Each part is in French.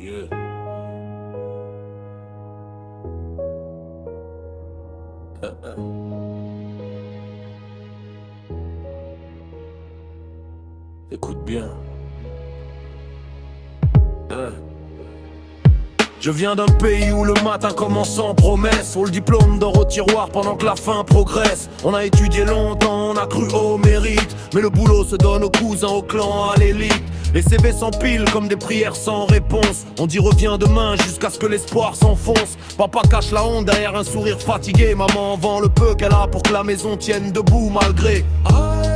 Yeah. Écoute bien. Je viens d'un pays où le matin commence en promesse. Faut le diplôme d'or au tiroir pendant que la faim progresse. On a étudié longtemps, on a cru au mérite, mais le boulot se donne aux cousins, au clan, à l'élite. Les CV s'empilent comme des prières sans réponse. On dit reviens demain jusqu'à ce que l'espoir s'enfonce. Papa cache la honte derrière un sourire fatigué. Maman vend le peu qu'elle a pour que la maison tienne debout malgré.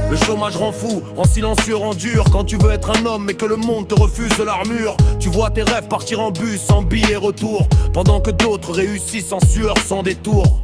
Le chômage rend fou, en silencieux rend dur. Quand tu veux être un homme mais que le monde te refuse l'armure, tu vois tes rêves partir en bus sans billet retour, pendant que d'autres réussissent en sueur sans détour.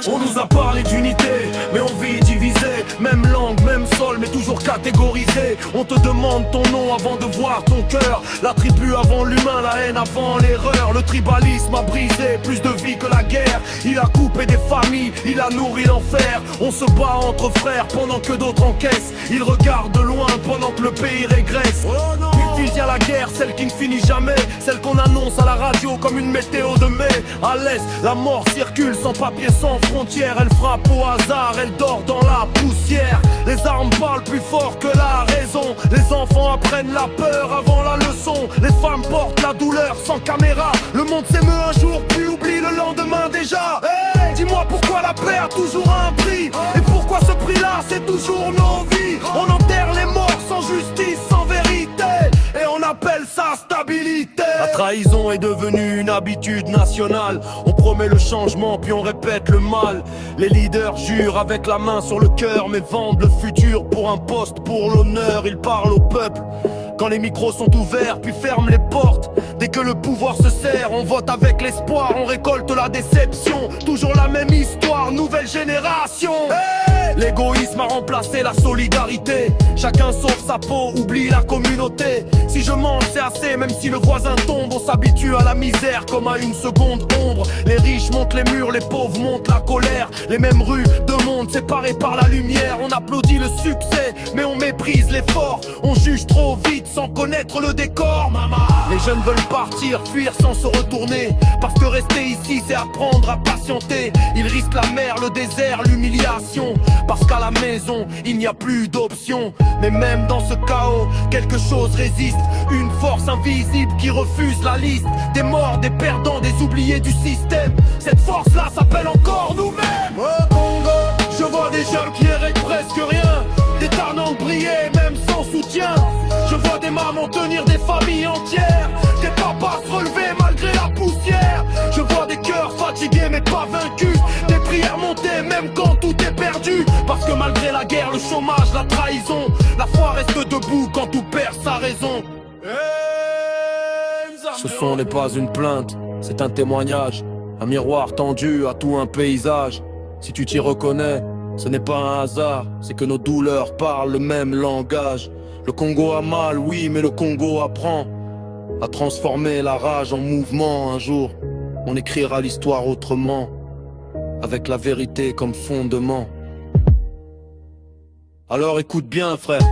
On nous a parlé d'unité, mais on vit divisé. Même langue, même sol, mais toujours catégorisé. On te demande ton nom avant de voir ton cœur. La tribu avant l'humain, la haine avant l'erreur. Le tribalisme a brisé plus de vies que la guerre. Il a coupé des familles, il a nourri l'enfer. On se bat entre frères pendant que d'autres encaissent. Ils regardent de loin pendant que le pays régresse. Une fusille à la guerre, celle qui ne finit jamais. Celle qu'on annonce à la radio comme une météo de mai. À l'est, la mort circule sans papier, sans frontières. Elle frappe au hasard, elle dort dans la poussière. Les armes parlent plus fort que la raison. Les enfants apprennent la peur avant la leçon. Les femmes portent la douleur sans caméra. Le monde s'émeut un jour, puis oublie le lendemain déjà. Hey, dis-moi pourquoi la paix a toujours un prix. Et pourquoi ce prix-là, c'est toujours nos vies. On enterre les morts sans justice, sans vérité. Et on appelle ça stabilité. La trahison est devenue une habitude nationale. On promet le changement puis on répète le mal. Les leaders jurent avec la main sur le cœur, mais vendent le futur pour un poste, pour l'honneur. Ils parlent au peuple quand les micros sont ouverts, puis ferment les portes. Dès que le pouvoir se serre, on vote avec l'espoir, on récolte la déception. Toujours la même histoire, nouvelle génération. Hey, l'égoïsme a remplacé la solidarité. Chacun sauve sa peau, oublie la communauté. Si je mange c'est assez, même si le voisin tombe. On s'habitue à la misère comme à une seconde ombre. Les riches montent les murs, les pauvres montent la colère. Les mêmes rues, deux mondes séparés par la lumière. On applaudit le succès, mais on méprise l'effort. On juge trop vite sans connaître le décor. Les jeunes veulent partir, fuir sans se retourner. Parce que rester ici c'est apprendre à patienter. Ils risquent la mer, le désert, l'humiliation. Parce qu'à la maison il n'y a plus d'options. Mais même dans ce chaos, quelque chose résiste. Une force invisible qui refuse la liste. Des morts, des perdants, des oubliés du système. Cette force-là s'appelle encore nous-mêmes. Au Congo, je vois des jeunes qui héritent presque rien. Des tarnants briller, même sans soutien. Je vois des mamans tenir des familles entières. Des papas se relever malgré la poussière. Je vois des cœurs fatigués mais pas vaincus. Des prières monter même quand tout est perdu. Parce que malgré la guerre, le chômage, la trahison, la foi reste debout quand tout perd sa raison. Ce son n'est pas une plainte, c'est un témoignage. Un miroir tendu à tout un paysage. Si tu t'y reconnais, ce n'est pas un hasard. C'est que nos douleurs parlent le même langage. Le Congo a mal, oui, mais le Congo apprend à transformer la rage en mouvement. Un jour, on écrira l'histoire autrement, avec la vérité comme fondement. Alors écoute bien frère,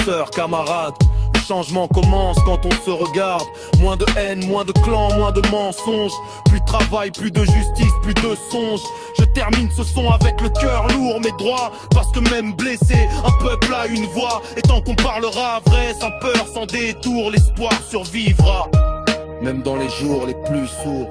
sœur, camarade. Le changement commence quand on se regarde. Moins de haine, moins de clans, moins de mensonges. Plus de travail, plus de justice, plus de songes. Je termine ce son avec le cœur lourd mais droit. Parce que même blessé, un peuple a une voix. Et tant qu'on parlera vrai, sans peur, sans détour, l'espoir survivra. Même dans les jours les plus sourds.